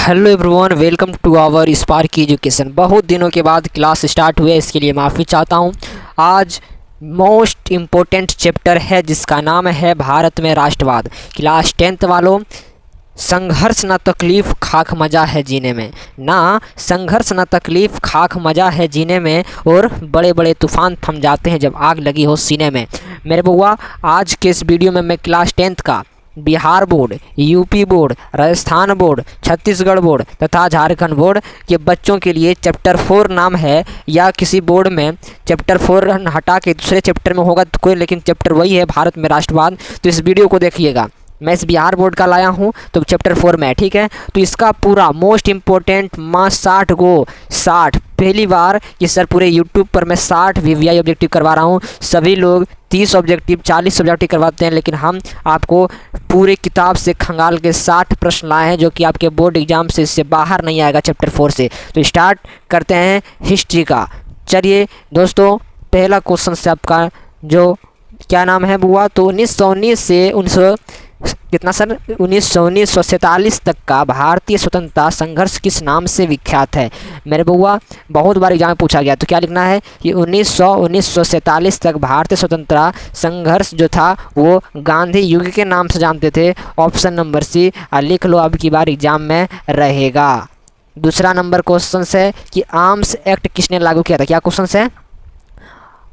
Hello everyone, welcome to our Spark Education. बहुत दिनों के बाद क्लास स्टार्ट हुए, इसके लिए माफ़ी चाहता हूँ। आज मोस्ट इम्पोर्टेंट चैप्टर है जिसका नाम है भारत में राष्ट्रवाद। क्लास 10th वालों, संघर्ष न तकलीफ़ खाक मज़ा है जीने में, ना संघर्ष न तकलीफ़ खाक मज़ा है जीने में, और बड़े बड़े तूफ़ान थम जाते हैं जब आग लगी हो सीने में। मेरे बुआ, आज के इस वीडियो में मैं क्लास 10th का Bihar board, UP board, Rajasthan board, Chhattisgarh board तथा झारखंड बोर्ड के बच्चों के लिए चैप्टर 4 नाम है, या किसी बोर्ड में चैप्टर 4 हटा के दूसरे चैप्टर में होगा तो कोई, लेकिन चैप्टर वही है, भारत में राष्ट्रवाद। तो इस वीडियो को देखिएगा। मैं इस बिहार बोर्ड का लाया हूँ तो चैप्टर 4 में है, ठीक है। तो इसका पूरा मोस्ट इम्पोर्टेंट 60 पहली बार कि सर पूरे यूट्यूब पर मैं 60 वीवीआई ऑब्जेक्टिव करवा रहा हूँ। सभी लोग 30 ऑब्जेक्टिव 40 ऑब्जेक्टिव करवाते हैं, लेकिन हम आपको पूरे किताब से खंगाल के 60 प्रश्न लाए हैं जो कि आपके बोर्ड एग्जाम से इससे बाहर नहीं आएगा चैप्टर 4 से। तो स्टार्ट करते हैं हिस्ट्री का। चलिए दोस्तों, पहला क्वेश्चन से आपका जो क्या नाम है बुआ, तो 1919 से 1947 तक का भारतीय स्वतंत्रता संघर्ष किस नाम से विख्यात है। मेरे बुआ, बहुत बार एग्जाम में पूछा गया, तो क्या लिखना है कि 1947 तक भारतीय स्वतंत्रता संघर्ष जो था वो गांधी युग के नाम से जानते थे। ऑप्शन नंबर सी लिख लो, अब की बार एग्जाम में रहेगा। दूसरा नंबर क्वेश्चन है कि आर्म्स एक्ट किसने लागू किया था। क्या क्वेश्चन है?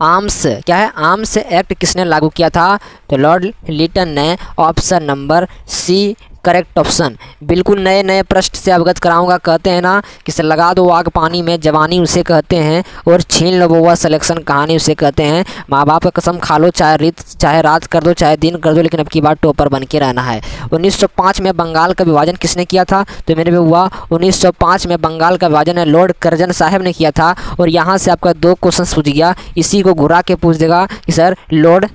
आर्म्स क्या है? आर्म्स एक्ट किसने लागू किया था? तो लॉर्ड लिटन ने। Option number C correct option. बिल्कुल नए नए प्रश्न से अवगत कराऊंगा। कहते हैं ना कि से लगा दो आग पानी में जवानी उसे कहते हैं, और छीन लो बुआ सिलेक्शन कहानी उसे कहते हैं। माँ बाप का कसम खा लो, चाहे रात कर दो चाहे दिन कर दो, लेकिन अब की बार टॉपर बन के रहना है। 1905 में बंगाल का विभाजन किसने किया था? तो मेरे बुआ 1905 में बंगाल का विभाजन लॉर्ड कर्जन साहब ने किया था। और यहाँ से आपका 2 क्वेश्चन पूछ गया, इसी को घुरा के पूछ देगा कि सर लॉर्ड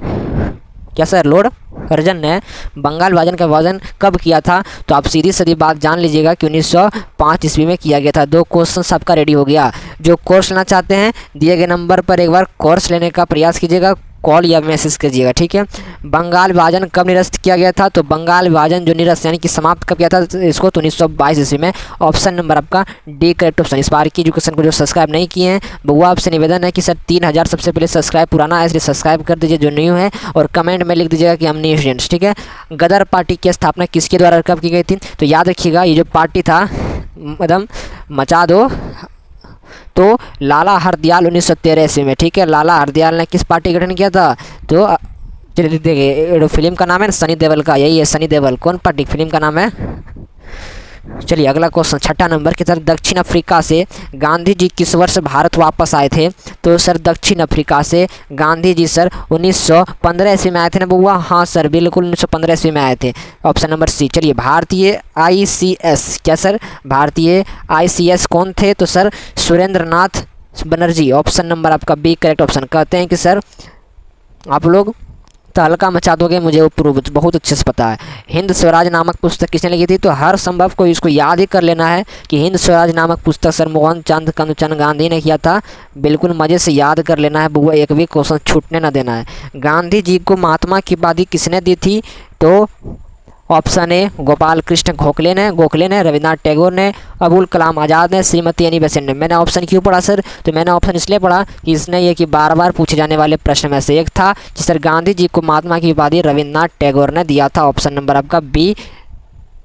कर्जन ने बंगाल विभाजन का विभाजन कब किया था। तो आप सीधी सीधी बात जान लीजिएगा कि 1905 ईस्वी में किया गया था। 2 क्वेश्चन आपका रेडी हो गया। जो कोर्स लेना चाहते हैं दिए गए नंबर पर एक बार कोर्स लेने का प्रयास कीजिएगा, कॉल या मैसेज कीजिएगा, ठीक है। बंगाल विभाजन कब निरस्त किया गया था? तो बंगाल विभाजन जो निरस्त यानी कि समाप्त कब किया था इसको, तो 1922 ईस्वी में। ऑप्शन नंबर आपका डी करेक्ट ऑप्शन। इस बार की एजुकेशन को जो सब्सक्राइब नहीं किए हैं बुआ, आपसे निवेदन है कि सर 3000 सबसे पहले सब्सक्राइब पुराना है, इसलिए सब्सक्राइब कर दीजिए जो न्यू है, और कमेंट में लिख दीजिएगा कि हम न्यू स्टूडेंट्स, ठीक है। गदर पार्टी की स्थापना किसके द्वारा कब की गई थी? तो याद रखिएगा, ये जो पार्टी था एकदम मचा दो, तो लाला हरदयाल 1913 ईस्वी में, ठीक है। लाला हरदयाल ने किस पार्टी का गठन किया था? तो चलिए देखिए, फिल्म का नाम है सनी देओल का, यही है सनी देओल। कौन पार्टी फिल्म का नाम है? चलिए अगला क्वेश्चन 6 नंबर की तरफ। दक्षिण अफ्रीका से गांधी जी किस वर्ष भारत वापस आए थे? तो सर दक्षिण अफ्रीका से गांधी जी सर 1915 ईस्वी में आए थे ना बुआ? हाँ सर बिल्कुल 1915 ईस्वी में आए थे। Option number C. चलिए भारतीय ICS, क्या सर भारतीय ICS कौन थे? तो sir Surendranath Banerjee. Option number आपका बी करेक्ट ऑप्शन। कहते हैं कि सर आप लोग तहलका मचा दोगे, मुझे वो प्रूव बहुत अच्छे से पता है। हिंद स्वराज नामक पुस्तक किसने लिखी थी? तो हर संभव को इसको याद ही कर लेना है कि हिंद स्वराज नामक पुस्तक सर मोहनचंद करमचंद गांधी ने किया था। बिल्कुल मज़े से याद कर लेना है बुआ, एक भी क्वेश्चन छूटने ना देना है। गांधी जी को महात्मा की उपाधि किसने दी थी? तो ऑप्शन ए गोपाल कृष्ण गोखले ने, रविन्द्रनाथ टैगोर ने, अबुल कलाम आज़ाद ने, श्रीमती एनी बेसेंट ने। मैंने ऑप्शन क्यों पढ़ा सर? तो मैंने ऑप्शन इसलिए पढ़ा कि इसने ये कि बार बार पूछे जाने वाले प्रश्न में से एक था कि सर गांधी जी को महात्मा की उपाधि रविन्द्रनाथ टैगोर ने दिया था। ऑप्शन नंबर आपका B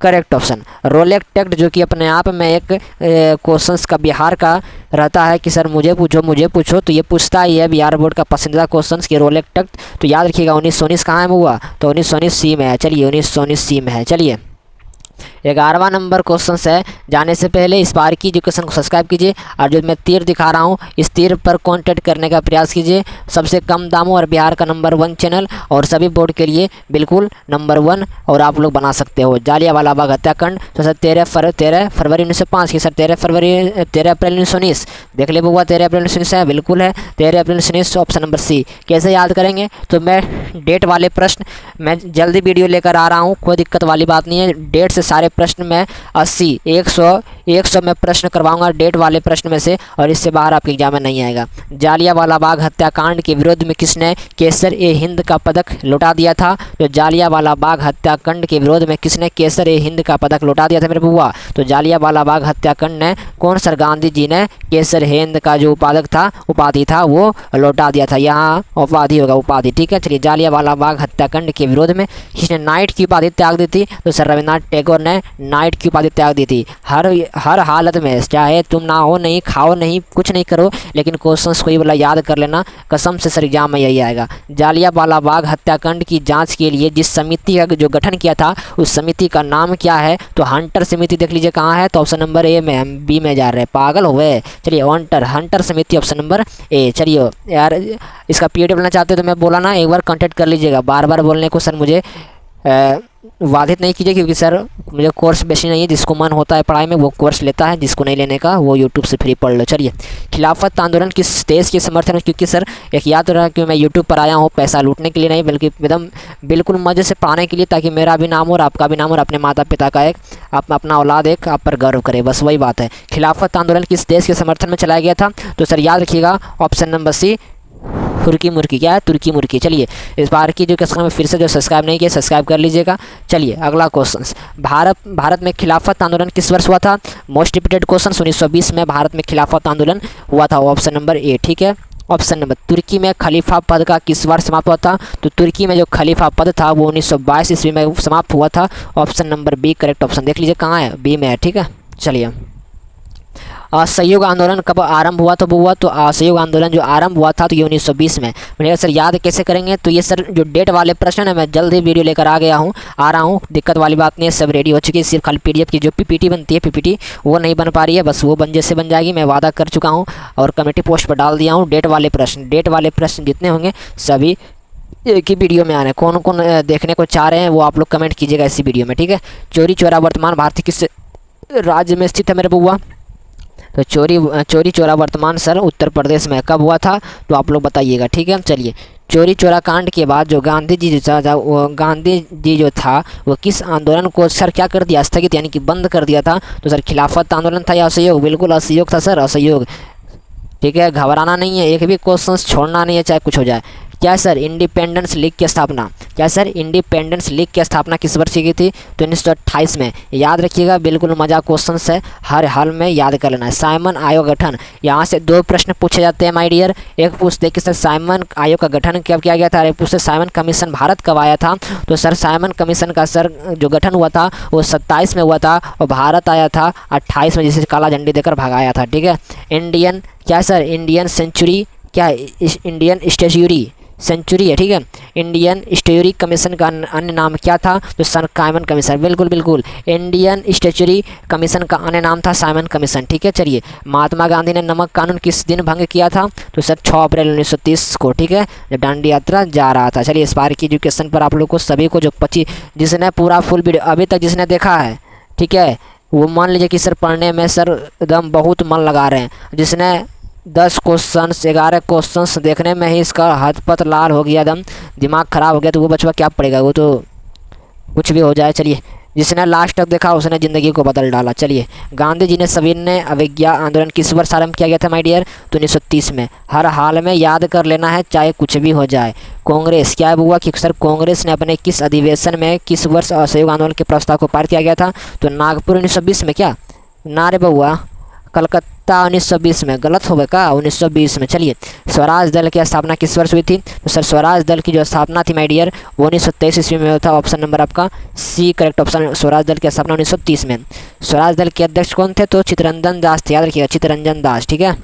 correct option. Rowlatt act जो कि अपने आप में एक क्वेश्चंस का बिहार का रहता है कि सर मुझे पूछो, तो ये पूछता ही है बिहार बोर्ड का पसंदीदा क्वेश्चंस कि रोलेक्ट एक्ट। तो याद रखिएगा 1919 कहाँ है हुआ? तो 1919 सी में है। चलिए 1919 सी में है। चलिए 11वां नंबर क्वेश्चन है। जाने से पहले इस बार की एजुकेशन को सब्सक्राइब कीजिए, और जो मैं तीर दिखा रहा हूँ इस तीर पर कॉन्टैक्ट करने का प्रयास कीजिए। सबसे कम दामों और बिहार का नंबर 1 चैनल, और सभी बोर्ड के लिए बिल्कुल नंबर 1, और आप लोग बना सकते हो। जालियांवाला बाग हत्याकांड तो सर 13 फरवरी 1905 की, सर 13 अप्रैल 1919। देख ले बुआ 13 अप्रैल 1919 है, बिल्कुल है 13 अप्रैल 1919। ऑप्शन नंबर सी। कैसे याद करेंगे? तो मैं डेट वाले प्रश्न मैं जल्दी वीडियो लेकर आ रहा हूँ, कोई दिक्कत वाली बात नहीं है। डेट से सारे प्रश्न में 80, 100 में प्रश्न करवाऊंगा डेट वाले प्रश्न में से, और इससे बाहर आपके एग्जाम में नहीं आएगा। जालियांवाला बाग हत्याकांड के विरोध में किसने केसर-ए-हिंद का पदक लौटा दिया था? तो जालियांवाला बाग हत्याकांड के विरोध में किसने केसर-ए-हिंद का पदक लौटा दिया था मेरे बुआ? तो जालियांवाला बाग हत्याकांड ने कौन सर गांधी जी ने केसर-ए-हिंद का जो उपाधि था वो लौटा दिया था। यहाँ उपाधि होगा, उपाधि, ठीक है। चलिए, जालियांवाला बाग हत्याकांड के विरोध में किसने नाइट की उपाधि त्याग दी थी? तो सर रविन्द्रनाथ टैगोर ने नाइट की उपाधि त्याग दी थी। हर हालत में, चाहे तुम ना हो, नहीं खाओ, नहीं कुछ नहीं करो, लेकिन क्वेश्चंस को ये वाला याद कर लेना, कसम से सर एग्जाम में यही आएगा। जालियांवाला बाग हत्याकांड की जांच के लिए जिस समिति का जो गठन किया था उस समिति का नाम क्या है? तो हंटर समिति। देख लीजिए कहाँ है, तो ऑप्शन नंबर ए में, हम बी में जा रहे हैं, पागल हुए। चलिए, हंटर समिति ऑप्शन नंबर ए। चलिए यार, इसका पीडीएफ लेना चाहते हो तो मैं बोला ना, एक बार कांटेक्ट कर लीजिएगा। बार बार बोलने को सर मुझे बाधित नहीं कीजिए, क्योंकि सर मुझे कोर्स बेसी नहीं है। जिसको मन होता है पढ़ाई में वो कोर्स लेता है, जिसको नहीं लेने का वो यूट्यूब से फ्री पढ़ लो। चलिए, खिलाफत आंदोलन किस देश के समर्थन में? क्योंकि सर एक याद रहा कि मैं यूट्यूब पर आया हूँ पैसा लूटने के लिए नहीं, बल्कि एकदम बिल्कुल मज़े से पढ़ाने के लिए, ताकि मेरा भी नाम हो और आपका भी नाम हो और अपने माता पिता का अपना औलाद एक आप पर गर्व करे, बस वही बात है। खिलाफत आंदोलन किस देश के समर्थन में चलाया गया था? तो सर याद रखिएगा ऑप्शन नंबर सी, तुर्की मुर्की। क्या है? तुर्की मुर्की। चलिए, इस बार की जो क्वेश्चन में फिर से जो सब्सक्राइब नहीं किया सब्सक्राइब कर लीजिएगा। चलिए, अगला क्वेश्चन, भारत में खिलाफत आंदोलन किस वर्ष हुआ था? मोस्ट रिपीटेड क्वेश्चन, 1920 में भारत में खिलाफत आंदोलन हुआ था, ऑप्शन नंबर ए, ठीक है। ऑप्शन नंबर, तुर्की में खलीफा पद का किस वर्ष समाप्त हुआ था? तो तुर्की में जो खलीफा पद था वो 1922 ईस्वी में समाप्त हुआ था, option number B correct option. देख लीजिए कहाँ है, बी में है, ठीक है। चलिए, असहयोग आंदोलन कब आरंभ हुआ? तो वो हुआ, तो असहयोग आंदोलन जो आरंभ हुआ था तो ये 1920 में। मैंने सर याद कैसे करेंगे? तो ये सर जो डेट वाले प्रश्न है मैं जल्द ही वीडियो लेकर आ रहा हूँ, दिक्कत वाली बात नहीं है, सब रेडी हो चुकी है। सिर्फ खाली पीडीएफ की जो पीपीटी बनती है, पीपीटी वो नहीं बन पा रही है, बस वो जैसे बन जाएगी, मैं वादा कर चुका हूँ और कमेटी पोस्ट पर डाल दिया हूँ। डेट वाले प्रश्न जितने होंगे सभी एक ही वीडियो में आ रहे हैं। कौन कौन देखने को चाह रहे हैं वो आप लोग कमेंट कीजिएगा इसी वीडियो में, ठीक है। चौरी चौरा वर्तमान भारत किस राज्य में स्थित है मेरे बुआ? तो चौरी चौरा वर्तमान सर उत्तर प्रदेश में। कब हुआ था? तो आप लोग बताइएगा, ठीक है। चलिए, चौरी चौरा कांड के बाद जो गांधी जी जो था वो किस आंदोलन को सर क्या कर दिया? स्थगित, यानी कि बंद कर दिया था। तो सर खिलाफत आंदोलन था या असहयोग? बिल्कुल असहयोग था सर, असहयोग, ठीक है। घबराना नहीं है, एक भी क्वेश्चन छोड़ना नहीं है, चाहे कुछ हो जाए। क्या सर इंडिपेंडेंस लीग की स्थापना? क्या सर इंडिपेंडेंस लीग की स्थापना किस वर्ष की थी? तो 1928 में। याद रखिएगा, बिल्कुल मजा क्वेश्चन है, हर हाल में याद कर लेना है। साइमन आयोग गठन, यहाँ से दो प्रश्न पूछे जाते हैं माय डियर। एक पूछते कि सर साइमन आयोग का गठन कब किया गया था, एक पूछते साइमन कमीशन भारत कब आया था? तो सर साइमन कमीशन का सर जो गठन हुआ था वो 27 में हुआ था और भारत आया था 28 में, जिसे काला झंडी देकर भगाया था, ठीक है। इंडियन, क्या सर इंडियन सेंचुरी, क्या इंडियन स्टेच्यूरी सेंचुरी है, ठीक है। इंडियन स्टेच्यूरी कमीशन का अन्य नाम क्या था? तो सर साइमन कमीशन, बिल्कुल इंडियन स्टेच्यूरी कमीशन का अन्य नाम था साइमन कमीशन, ठीक है। चलिए, महात्मा गांधी ने नमक कानून किस दिन भंग किया था? तो सर 6 अप्रैल 1930 को, ठीक है, जब दांडी यात्रा जा रहा था। चलिए, इस बार की एजुकेशन पर आप लोग को सभी को जो जिसने पूरा फुल वीडियो अभी तक जिसने देखा है, ठीक है, वो मान लीजिए कि सर पढ़ने में सर एकदम बहुत मन लगा रहे हैं। जिसने 10 क्वेश्चन 11 क्वेश्चंस देखने में ही इसका हाथ पत लाल हो गया, एकदम दिमाग ख़राब हो गया, तो वो बचवा क्या पड़ेगा, वो तो कुछ भी हो जाए। चलिए, जिसने लास्ट तक देखा उसने ज़िंदगी को बदल डाला। चलिए, गांधी जी ने सविनय अवज्ञा आंदोलन किस वर्ष आरंभ किया गया था माय डियर? तो 1930 में। हर हाल में याद कर लेना है, चाहे कुछ भी हो जाए। कांग्रेस, क्या हुआ कि सर कांग्रेस ने अपने किस अधिवेशन में किस वर्ष असहयोग आंदोलन के प्रस्ताव को पारित किया गया था? तो नागपुर 1920 में। क्या नारे बउआ, कलकत्ता 1920 में, गलत हो गया का 1920 में। चलिए, स्वराज दल की स्थापना किस वर्ष हुई थी? तो सर स्वराज दल की जो स्थापना थी माय डियर वो 1923 ईस्वी में था, ऑप्शन नंबर आपका सी करेक्ट ऑप्शन। स्वराज दल की स्थापना 1930 में। स्वराज दल के अध्यक्ष कौन थे? तो चित्तरंजन दास थे, याद रखिएगा, चित्तरंजन दास, ठीक है।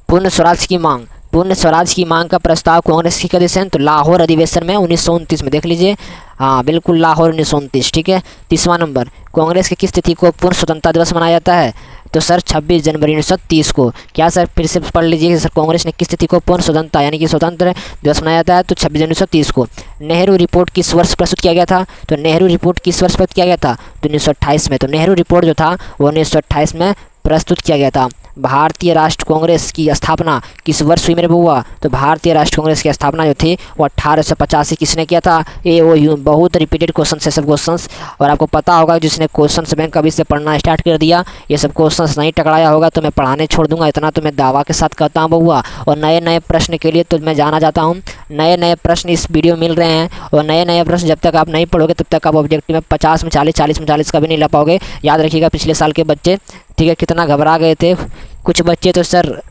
पूर्ण स्वराज की मांग, पूर्ण स्वराज की मांग का प्रस्ताव कांग्रेस की अधिवेशन, तो लाहौर अधिवेशन में 1929 में। देख लीजिए, हाँ बिल्कुल, लाहौर 1929, ठीक है। 30वां नंबर, कांग्रेस की किस तिथि को पूर्ण स्वतंत्रता दिवस मनाया जाता है? तो सर 26 जनवरी 1930 को। क्या सर फिर से पढ़ लीजिए कि सर कांग्रेस ने किस तिथि को पूर्ण स्वतंत्रता यानी कि स्वतंत्र दिवस मनाया जाता है? तो 26 जनवरी 1930 को। नेहरू रिपोर्ट किस वर्ष प्रस्तुत किया गया था? तो नेहरू रिपोर्ट किस वर्ष प्रस्तुत किया गया था? तो 1928 में। तो नेहरू रिपोर्ट जो था वो 1928 में प्रस्तुत किया गया था। भारतीय राष्ट्र कांग्रेस की स्थापना किस वर्ष हुई मेरे बुआ? तो भारतीय राष्ट्र कांग्रेस की स्थापना जो थी वो 1885 किसने किया था? AOU। बहुत रिपीटेड क्वेश्चन है सब क्वेश्चंस, और आपको पता होगा जिसने क्वेश्चंस बैंक अभी से पढ़ना स्टार्ट कर दिया ये सब क्वेश्चंस नहीं टकराया होगा तो मैं पढ़ाने छोड़ दूंगा, इतना तो मैं दावा के साथ कहता हूँ बुआ। और नए नए प्रश्न के लिए तो मैं जाना चाहता हूँ, नए नए प्रश्न इस वीडियो मिल रहे हैं, और नए नए प्रश्न जब तक आप नहीं पढ़ोगे तब तक आप ऑब्जेक्टिव में 50 में 40, 40 में 40 कभी नहीं ला पाओगे। याद रखिएगा पिछले साल के बच्चे, ठीक है, कितना घबरा गए थे कुछ बच्चे तो सर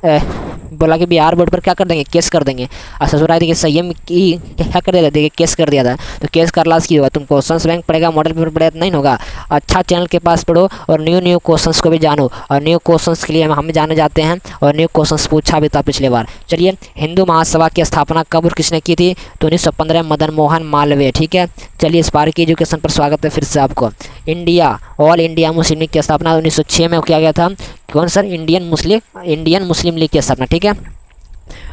बोला कि बिहार बोर्ड पर क्या कर देंगे, केस कर देंगे। और ससुराल देखिए संयम की क्या कर दिया था, देखिए केस कर दिया था। तो केस करला से की होगा, तुम क्वेश्चंस बैंक पढ़ेगा मॉडल पेपर पढ़ेगा तो नहीं होगा। अच्छा चैनल के पास पढ़ो और न्यू क्वेश्चंस को भी जानो, और न्यू क्वेश्चंस के लिए हम जाने जाते हैं और न्यू क्वेश्चंस पूछा भी था पिछले बार। चलिए, हिंदू महासभा की स्थापना कब और किसने की थी? तो 1915 मदन मोहन मालवीय, ठीक है। चलिए, इस बार की एजुकेशन पर स्वागत है फिर से आपको। India all India Muslim league की स्थापना 1906 में किया गया था। कौन सर? इंडियन मुस्लिम लीग की स्थापना, ठीक है।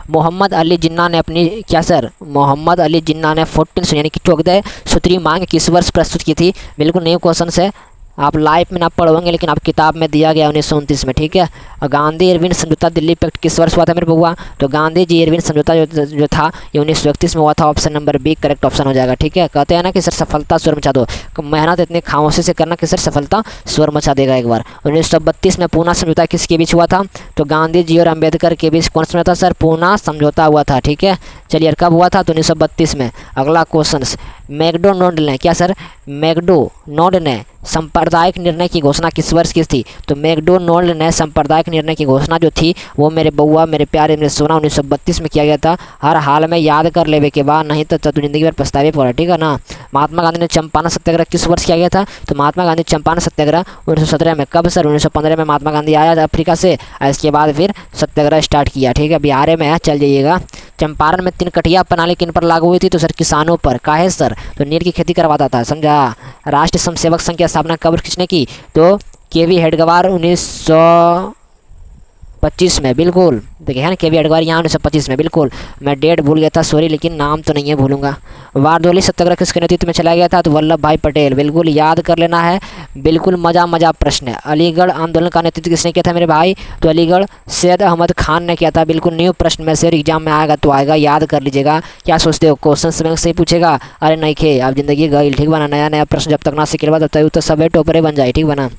मोहम्मद अली जिन्ना ने अपनी क्या सर? मोहम्मद अली जिन्ना ने 14 यानी कि 14 सूत्री मांग किस वर्ष प्रस्तुत की थी? बिल्कुल न्यू क्वेश्चन है, आप लाइव में ना पढ़ोगे लेकिन आप किताब में दिया गया 1929 में, ठीक है। और गांधी इरविन समझौता दिल्ली पैक्ट किस वर्ष हुआ था मेरे बउआ? तो गांधी जी इरविन समझौता जो था ये 1931 में हुआ था। Option number B correct option हो जाएगा, ठीक है। कहते हैं ना कि सर सफलता स्वर मचा दो, मेहनत इतनी खामोशी से करना कि सर सफलता स्वर मचा देगा एक बार। 1932 में पूना समझौता किसके बीच हुआ था? तो गांधी जी और अम्बेडकर के बीच कौन समझौता सर? पूना समझौता हुआ था, ठीक है। चलिए, कब हुआ था? तो 1932 में। अगला क्वेश्चन, मैकडोनाल्ड ने क्या सर? मैकडोनाल्ड ने सांप्रदायिक निर्णय की घोषणा किस वर्ष की थी? तो मैकडोनाल्ड ने सांप्रदायिक निर्णय की घोषणा जो थी वो मेरे बउआ मेरे प्यारे मेरे सोना 1932 में किया गया था। हर हाल में याद कर लेवे के बाद, नहीं तो तू जिंदगी भर पछतावे पड़ा, ठीक है ना। महात्मा गांधी ने चंपारण सत्याग्रह किस वर्ष किया गया था? तो महात्मा गांधी चंपारण सत्याग्रह 1917 में। कब सर? 1915 में महात्मा गांधी आया अफ्रीका से, इसके बाद फिर सत्याग्रह स्टार्ट किया, ठीक है। बिहार में है, चल जाइएगा। चंपारण में 3 कटिया प्रणाली किन पर लागू हुई थी? तो सर किसानों पर। काहे सर? तो नील की खेती करवाता था, समझा। राष्ट्रीय स्वयंसेवक संघ की स्थापना कब किसने की? तो केवी हेडगेवार 1925 में, बिल्कुल। देखिए है ना, केवी हेडगेवार यहाँ 1925 में, बिल्कुल। मैं डेट भूल गया था सॉरी, लेकिन नाम तो नहीं है, भूलूंगा। बारडोली सत्याग्रह किसके नेतृत्व में चलाया गया था? तो वल्लभ भाई पटेल, बिल्कुल याद कर लेना है। बिल्कुल मजा प्रश्न है। अलीगढ़ आंदोलन का नेतृत्व किसने किया था मेरे भाई? तो अलीगढ़ सैयद अहमद खान ने किया था। बिल्कुल न्यू प्रश्न में से एग्जाम में आएगा तो आएगा, याद कर लीजिएगा। क्या सोचते हो क्वेश्चन बैंक से ही पूछेगा? अरे नहीं खे, आप जिंदगी गई, ठीक बना। नया प्रश्न जब तक ना सीखे बाद तब तक तो सब टोपरे बन जाए, ठीक बना।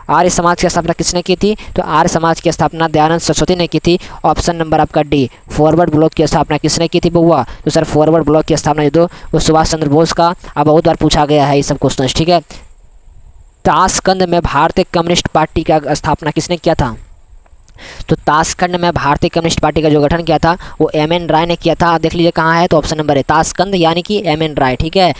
आर्य समाज की स्थापना किसने की थी? तो आर्य समाज की स्थापना दयानंद सरस्वती ने की थी। ऑप्शन नंबर आपका डी। फॉरवर्ड ब्लॉक की स्थापना किसने की थी बुआ? तो सर फॉरवर्ड ब्लॉक की स्थापना जो वो सुभाष चंद्र बोस का, अब बहुत बार पूछा गया है ये सब क्वेश्चन, ठीक है। ताशकंद में भारतीय कम्युनिस्ट पार्टी का स्थापना किसने किया था? तो ताशकंद में भारतीय कम्युनिस्ट पार्टी का जो गठन किया था वो MN राय ने किया था। देख लीजिए कहाँ है, तो ऑप्शन नंबर है ताशकंद यानी कि MN राय, ठीक है।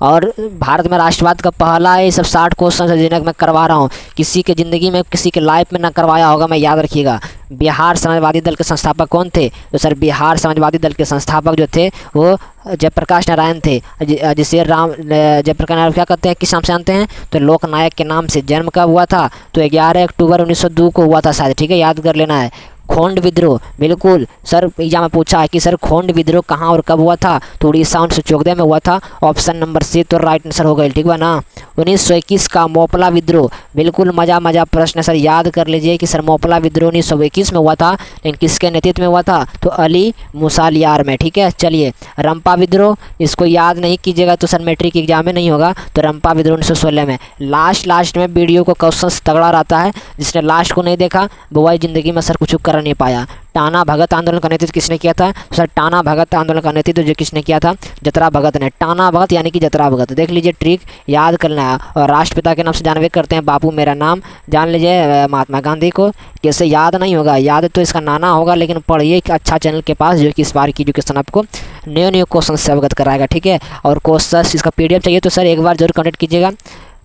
और भारत में राष्ट्रवाद का पहला ये सब 60 क्वेश्चन है जिन्हें मैं करवा रहा हूँ, किसी के ज़िंदगी में किसी के लाइफ में ना करवाया होगा, मैं याद रखिएगा। बिहार समाजवादी दल के संस्थापक कौन थे? तो सर बिहार समाजवादी दल के संस्थापक जो थे वो जयप्रकाश नारायण थे, जिसे जयप्रकाश नारायण क्या कहते हैं, किस नाम से जानते हैं? तो लोकनायक के नाम से। जन्म कब हुआ था? तो 11 अक्टूबर 1902 को हुआ था शायद, ठीक है, याद कर लेना है। खोंड विद्रोह, बिल्कुल सर एग्जाम में पूछा है कि सर खोंड विद्रोह कहाँ और कब हुआ था? तो उड़ीसा 1914 में हुआ था। ऑप्शन नंबर सी तो राइट आंसर हो गई, ठीक है ना। 1921 का मोपला विद्रोह, बिल्कुल मजा प्रश्न सर, याद कर लीजिए कि सर मोपला विद्रोह 1921 में हुआ था, लेकिन किसके नेतृत्व में हुआ था? तो अली मुसालियार में, ठीक है। चलिए, रंपा विद्रोह, इसको याद नहीं कीजिएगा तो सर मैट्रिक एग्जाम में नहीं होगा। तो रंपा विद्रोह 1916 में। लास्ट में वीडियो को क्वेश्चन तगड़ा रहता है, जिसने लास्ट को नहीं देखा वो जिंदगी में सर कुछ कर नहीं पाया। टाना भगत आंदोलन का नेतृत्व किसने किया था? सर टाना भगत आंदोलन का नेतृत्व जो किसने किया था? जतरा भगत ने। टाना भगत यानी कि जतरा भगत, देख लीजिए ट्रिक याद करना है। और राष्ट्रपिता के नाम से जानवे करते हैं, बापू मेरा नाम, जान लीजिए महात्मा गांधी को। कैसे याद नहीं होगा? याद तो इसका नाना होगा, लेकिन पढ़िए एक अच्छा चैनल के पास जो कि इस बार की एजुकेशन आपको न्यू क्वेश्चन से अवगत कराएगा, ठीक है। और क्वेश्चन इसका PDF चाहिए तो सर एक बार जरूर कॉन्टेक्ट कीजिएगा।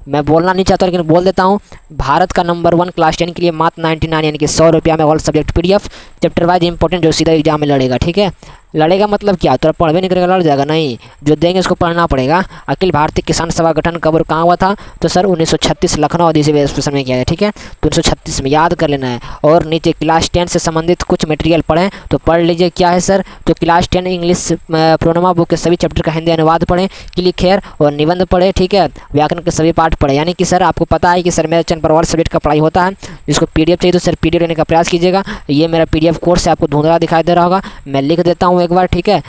मैं बोलना नहीं चाहता लेकिन बोल देता हूँ, भारत का नंबर 1 क्लास 10 के लिए मात्र 99 यानी कि 100 रुपया में all subject PDF chapter wise important जो सीधा एग्जाम में लड़ेगा, ठीक है। लड़ेगा मतलब क्या, तो पढ़ भी नहीं करेगा लड़ जाएगा? नहीं, जो देंगे उसको पढ़ना पड़ेगा। अखिल भारतीय किसान सभा गठन कब और कहाँ हुआ था? तो सर 1936 लखनऊ अधिवेशन में किया गया। ठीक है, तो 1936 में याद कर लेना है। और नीचे क्लास 10 से संबंधित कुछ मटेरियल पढ़ें तो पढ़ लीजिए। क्या है सर? तो क्लास 10 इंग्लिश प्रोनमा बुक के सभी चैप्टर का हिंदी अनुवाद पढ़ें, क्लिक हेयर और निबंध पढ़े। ठीक है, व्याकरण के सभी पाठ पढ़े। यानी कि सर आपको पता है कि सर मेरे चैनल पर और सब्जेक्ट का पढ़ाई होता है। जिसको पीडीएफ चाहिए तो सर पीडीएफ लेने का प्रयास कीजिएगा। ये मेरा पीडीएफ कोर्स है, आपको धुंधला दिखाई दे रहा होगा, मैं लिख देता हूँ एक बार। ठीक है,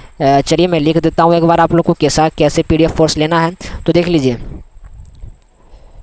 चलिए मैं लिख देता हूँ एक बार आप लोग को कैसे पीडीएफ कोर्स लेना है। तो देख लीजिए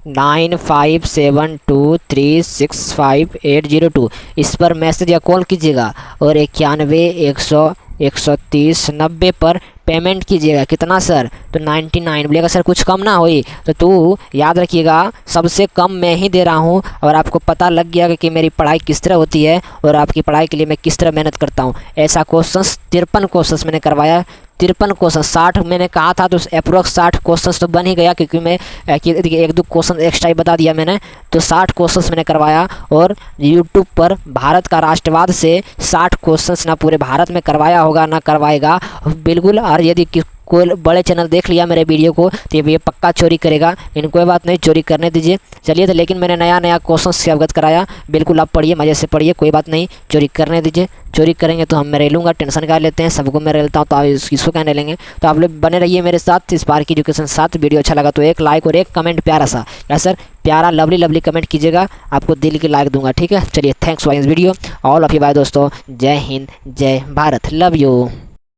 9572365802 इस पर मैसेज या कॉल कीजिएगा और 91 130 90 पर पेमेंट कीजिएगा। कितना सर? तो 99। बोलेगा सर कुछ कम ना हुई? तो याद रखिएगा सबसे कम मैं ही दे रहा हूँ। और आपको पता लग गया कि मेरी पढ़ाई किस तरह होती है और आपकी पढ़ाई के लिए मैं किस तरह मेहनत करता हूँ। ऐसा क्वेश्चन 53 क्वेश्चन मैंने करवाया। 53 क्वेश्चन, 60 मैंने कहा था तो अप्रोक्स 60 क्वेश्चन तो बन ही गया, क्योंकि मैं एक दो क्वेश्चन एक्स्ट्रा ही बता दिया मैंने। तो 60 क्वेश्चन मैंने करवाया और यूट्यूब पर भारत का राष्ट्रवाद से 60 क्वेश्चन ना पूरे भारत में करवाया होगा ना करवाएगा बिल्कुल। और यदि कोई बड़े चैनल देख लिया मेरे वीडियो को तो ये पक्का चोरी करेगा, लेकिन कोई बात नहीं, चोरी करने दीजिए। चलिए, तो लेकिन मैंने नया क्वेश्चन से अवगत कराया। बिल्कुल आप पढ़िए, मज़े से पढ़िए, कोई बात नहीं, चोरी करने दीजिए। चोरी करेंगे तो हम मैं रह लूँगा, टेंशन क्या लेते हैं, सबको मैं रहता हूँ तो आप इसको क्या नहीं लेंगे। तो आप लोग बने रहिए मेरे साथ स्पार्क एजुकेशन साथ। वीडियो अच्छा लगा तो एक लाइक और एक कमेंट प्यारा सा, क्या सर, प्यारा लवली कमेंट कीजिएगा, आपको दिल की लाइक दूंगा। ठीक है, चलिए, thanks for this video all of you. Bye दोस्तों, जय हिंद, जय भारत, लव यू।